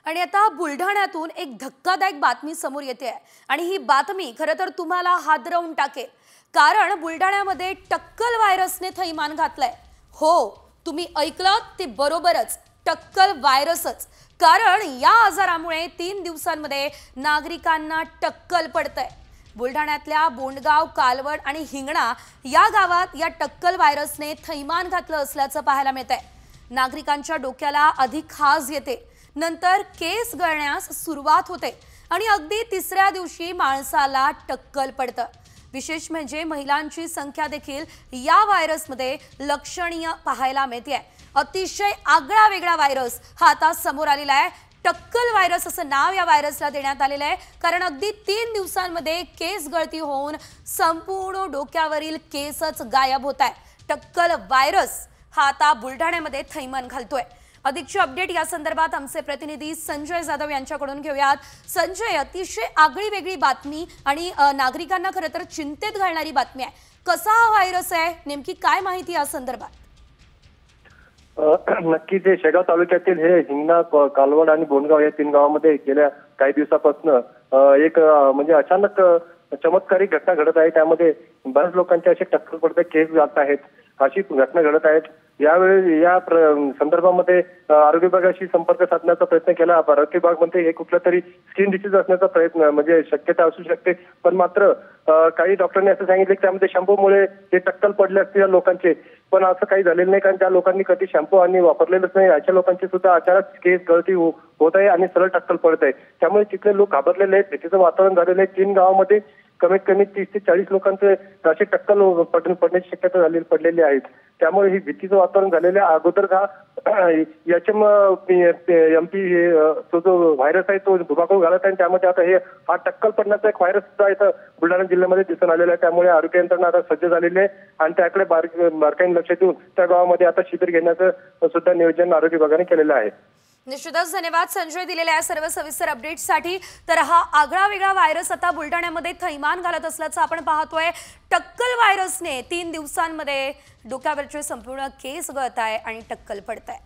आणि आता बुलढाण्यातून एक धक्कादायक बातमी समोर येते आणि ही बातमी खरं तर तुम्हाला हादरवून टाकेल। कारण बुलढाण्यामध्ये टक्कल व्हायरसने थैमान घातलंय। हो, तुम्ही ऐकलं ते बरोबरच, टक्कल व्हायरसच। कारण या आजारामुळे 3 दिवसांमध्ये नागरिकांना टक्कल पडतंय। बुलढाण्यातल्या बोंडगाव, कालवड आणि हिंगणा या गावात या टक्कल व्हायरसने थैमान घातलं असल्याचं पाहायला मिळतंय। नागरिकांच्या डोक्याला अधिक खाज येते, नंतर केस गळण्यास सुरुवात होते आणि अगदी तिसऱ्या दिवशी माणसाला टक्कल पडतं। विशेष म्हणजे महिलांची संख्या देखील या व्हायरसमध्ये लक्षणीय पाहायला मिळते। अतिशय आगळा वेगळा व्हायरस हा आता समोर आलेला आहे। टक्कल व्हायरस असं नाव या व्हायरसला देण्यात आलेलं आहे, कारण अगदी 3 दिवसांमध्ये केस गळती होऊन संपूर्ण डोक्यावरील केसच गायब होत आहे। टक्कल व्हायरस हा आता बुलढाण्यामध्ये थैमान घालतोय। अधिकची अपडेट या संदर्भात आमचे प्रतिनिधी संजय जाधव यांच्याकडून घेऊयात। संजय, अतिशय आगळी वेगळी बातमी आणि नागरिकांना खरं तर चिंतेत घालणारी बातमी आहे। कसा हा व्हायरस आहे, नेमकी काय माहिती या संदर्भात? नक्की ते शेगाव तालुक्यातील हे हिंगणा, कालवड आणि बोंडगाव या 3 गावांमध्ये गेल्या काही दिवसापासून एक म्हणजे अचानक चमत्कारिक घटना घडत आहे। त्यामध्ये बऱ्याच लोकांचे असे टक्कल पडते, केस जात आहेत, अशी घटना घडत आहेत। यावेळी या संदर्भामध्ये आरोग्य विभागाशी संपर्क साधण्याचा प्रयत्न केला। आरोग्य विभाग म्हणते हे कुठला तरी स्किन डिसीज असण्याचा प्रयत्न म्हणजे शक्यता असू शकते, पण मात्र काही डॉक्टरांनी असं सांगितलं की त्यामध्ये शॅम्पूमुळे हे टक्कल पडले असते या लोकांचे, पण असं काही झालेलं नाही, कारण त्या लोकांनी कधी शॅम्पू आणि वापरलेलंच नाही। अशा लोकांची सुद्धा अचानक केस गळती होत आहे आणि सरळ टक्कल पडत आहे। त्यामुळे तिथले लोक घाबरलेले आहेत, भीतीचं वातावरण झालेलं आहे। 3 गावामध्ये कमीत कमी 30 ते 40 लोकांचे असे टक्कल पडण्याची शक्यता पडलेली आहेत। त्यामुळे ही भीतीचं वातावरण झालेलं आहे। अगोदर एमपी तो जो व्हायरस आहे तो धुमाकूळ घालत आहे, त्यामध्ये आता हा टक्कल पडण्याचा एक व्हायरस सुद्धा इथं बुलढाणा जिल्ह्यामध्ये दिसून आलेला आहे। त्यामुळे आरोग्य यंत्रणा आता सज्ज झालेली आहे आणि त्याकडे बारकाईने लक्ष देऊन त्या गावामध्ये आता शिबिर घेण्याचं सुद्धा नियोजन आरोग्य विभागाने केलेलं आहे। निश्चितच धन्यवाद संजय दिलेल्या सर्व सविस्तर अपडेट्ससाठी। तर हा आगळा वेगळा व्हायरस आता बुलढाण्यामध्ये थैमान घालत असल्याचं आपण पाहतोय। टक्कल व्हायरसने 3 दिवसांमध्ये डोक्यावरचे संपूर्ण केस गळत आहे आणि टक्कल पडत आहे।